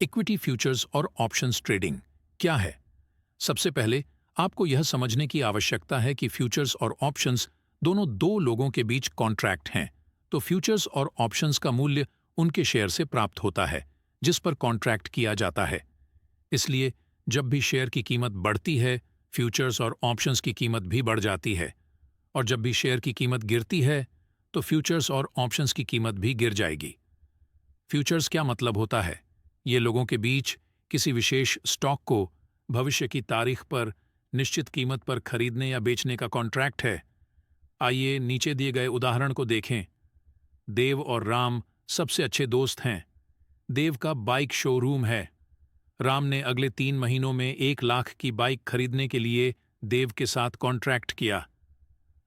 Equity futures और options trading क्या है? सबसे पहले आपको यह समझने की आवश्यकता है कि फ्यूचर्स और ऑप्शंस दोनों दो लोगों के बीच कॉन्ट्रैक्ट हैं। तो फ्यूचर्स और ऑप्शंस का मूल्य उनके शेयर से प्राप्त होता है जिस पर कॉन्ट्रैक्ट किया जाता है। इसलिए जब भी शेयर की कीमत बढ़ती है, फ्यूचर्स और ऑप्शंस की कीमत भी बढ़ जाती है, और जब भी शेयर की कीमत गिरती है तो फ्यूचर्स और ऑप्शंस की कीमत भी गिर जाएगी। फ्यूचर्स क्या मतलब होता है? ये लोगों के बीच किसी विशेष स्टॉक को भविष्य की तारीख पर निश्चित कीमत पर खरीदने या बेचने का कॉन्ट्रैक्ट है। आइए नीचे दिए गए उदाहरण को देखें। देव और राम सबसे अच्छे दोस्त हैं। देव का बाइक शोरूम है। राम ने अगले 3 महीनों में 1 लाख की बाइक खरीदने के लिए देव के साथ कॉन्ट्रैक्ट किया।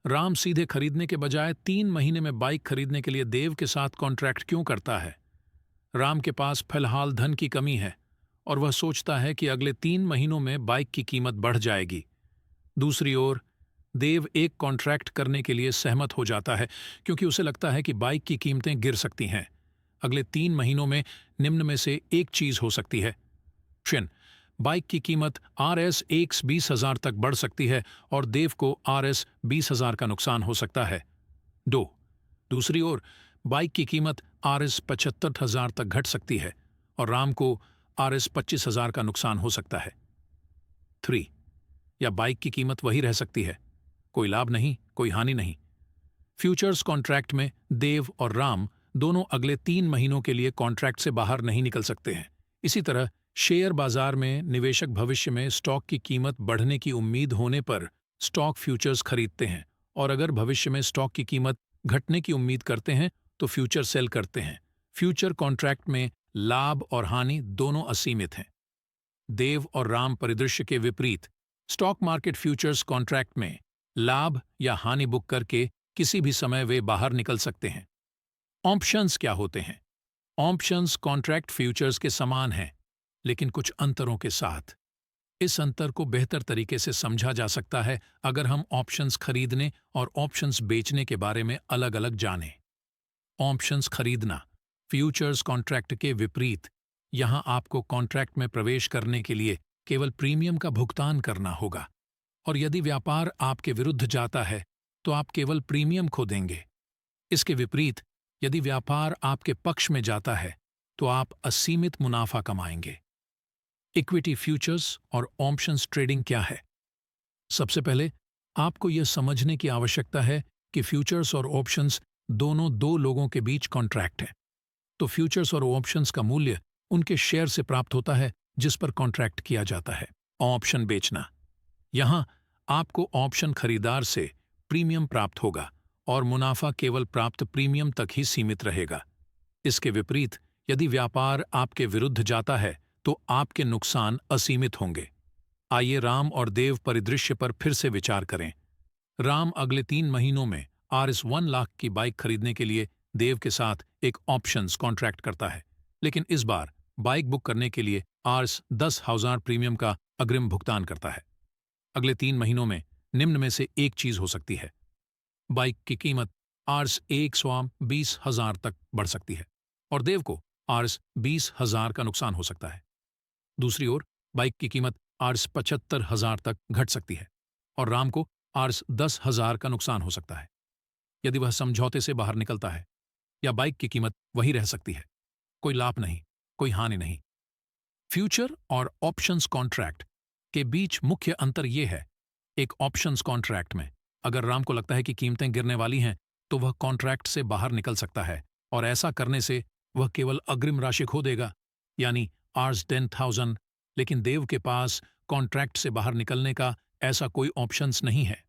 राम सीधे खरीदने के बजाय 3 महीने में बाइक खरीदने के लिए देव के साथ कॉन्ट्रैक्ट क्यों करता है? राम के पास फिलहाल धन की कमी है और वह सोचता है कि अगले 3 महीनों में बाइक की कीमत बढ़ जाएगी। दूसरी ओर देव एक कॉन्ट्रैक्ट करने के लिए सहमत हो जाता है क्योंकि उसे लगता है कि बाइक की कीमतें गिर सकती हैं। अगले 3 महीनों में निम्न में से एक चीज हो सकती है। ट्रेन बाइक की कीमत RS 20,000 तक बढ़ सकती है और देव को RS 20,000 का नुकसान हो सकता है। दूसरी ओर बाइक की कीमत RS 75,000 तक घट सकती है और राम को RS 25,000 का नुकसान हो सकता है। 3 या बाइक की कीमत वही रह सकती है, कोई लाभ नहीं, कोई हानि नहीं। फ्यूचर्स कॉन्ट्रैक्ट में देव और राम दोनों अगले 3 महीनों के लिए कॉन्ट्रैक्ट से बाहर नहीं निकल सकते हैं। इसी तरह शेयर बाजार में निवेशक भविष्य में स्टॉक की कीमत बढ़ने की उम्मीद होने पर स्टॉक फ्यूचर्स खरीदते हैं, और अगर भविष्य में स्टॉक की कीमत घटने की उम्मीद करते हैं तो फ्यूचर सेल करते हैं। फ्यूचर कॉन्ट्रैक्ट में लाभ और हानि दोनों असीमित हैं। देव और राम परिदृश्य के विपरीत स्टॉक मार्केट फ्यूचर्स कॉन्ट्रैक्ट में लाभ या हानि बुक करके किसी भी समय वे बाहर निकल सकते हैं। ऑप्शंस क्या होते हैं? ऑप्शंस कॉन्ट्रैक्ट फ्यूचर्स के समान हैं, लेकिन कुछ अंतरों के साथ। इस अंतर को बेहतर तरीके से समझा जा सकता है अगर हम ऑप्शंस खरीदने और ऑप्शंस बेचने के बारे में अलग अलग जानें। ऑप्शंस खरीदना फ्यूचर्स कॉन्ट्रैक्ट के विपरीत। यहां आपको कॉन्ट्रैक्ट में प्रवेश करने के लिए केवल प्रीमियम का भुगतान करना होगा, और यदि व्यापार आपके विरुद्ध जाता है तो आप केवल प्रीमियम खो देंगे। इसके विपरीत यदि व्यापार आपके पक्ष में जाता है तो आप असीमित मुनाफा कमाएंगे। इक्विटी फ्यूचर्स और ऑप्शंस ट्रेडिंग क्या है? सबसे पहले आपको यह समझने की आवश्यकता है कि फ्यूचर्स और ऑप्शंस दोनों दो लोगों के बीच कॉन्ट्रैक्ट है। तो फ्यूचर्स और ऑप्शंस का मूल्य उनके शेयर से प्राप्त होता है जिस पर कॉन्ट्रैक्ट किया जाता है। ऑप्शन बेचना, यहां आपको ऑप्शन खरीदार से प्रीमियम प्राप्त होगा और मुनाफा केवल प्राप्त प्रीमियम तक ही सीमित रहेगा। इसके विपरीत यदि व्यापार आपके विरुद्ध जाता है तो आपके नुकसान असीमित होंगे। आइए राम और देव परिदृश्य पर फिर से विचार करें। राम अगले 3 महीनों में RS 1 लाख की बाइक खरीदने के लिए देव के साथ एक ऑप्शंस कॉन्ट्रैक्ट करता है, लेकिन इस बार बाइक बुक करने के लिए RS 10,000 प्रीमियम का अग्रिम भुगतान करता है। अगले 3 महीनों में निम्न में से एक चीज हो सकती है। बाइक की कीमत RS 120,000 तक बढ़ सकती है और देव को RS 20,000 का नुकसान हो सकता है। दूसरी ओर बाइक की कीमत RS 75,000 तक घट सकती है और राम को RS 10,000 का नुकसान हो सकता है। यदि वह समझौते से बाहर निकलता है या बाइक की कीमत वही रह सकती है, कोई लाभ नहीं, कोई हानि नहीं। फ्यूचर और ऑप्शंस कॉन्ट्रैक्ट के बीच मुख्य अंतर यह है, एक ऑप्शंस कॉन्ट्रैक्ट में अगर राम को लगता है कि कीमतें गिरने वाली हैं तो वह कॉन्ट्रैक्ट से बाहर निकल सकता है, और ऐसा करने से वह केवल अग्रिम राशि खो देगा, यानी RS 10,000। लेकिन देव के पास कॉन्ट्रैक्ट से बाहर निकलने का ऐसा कोई ऑप्शंस नहीं है।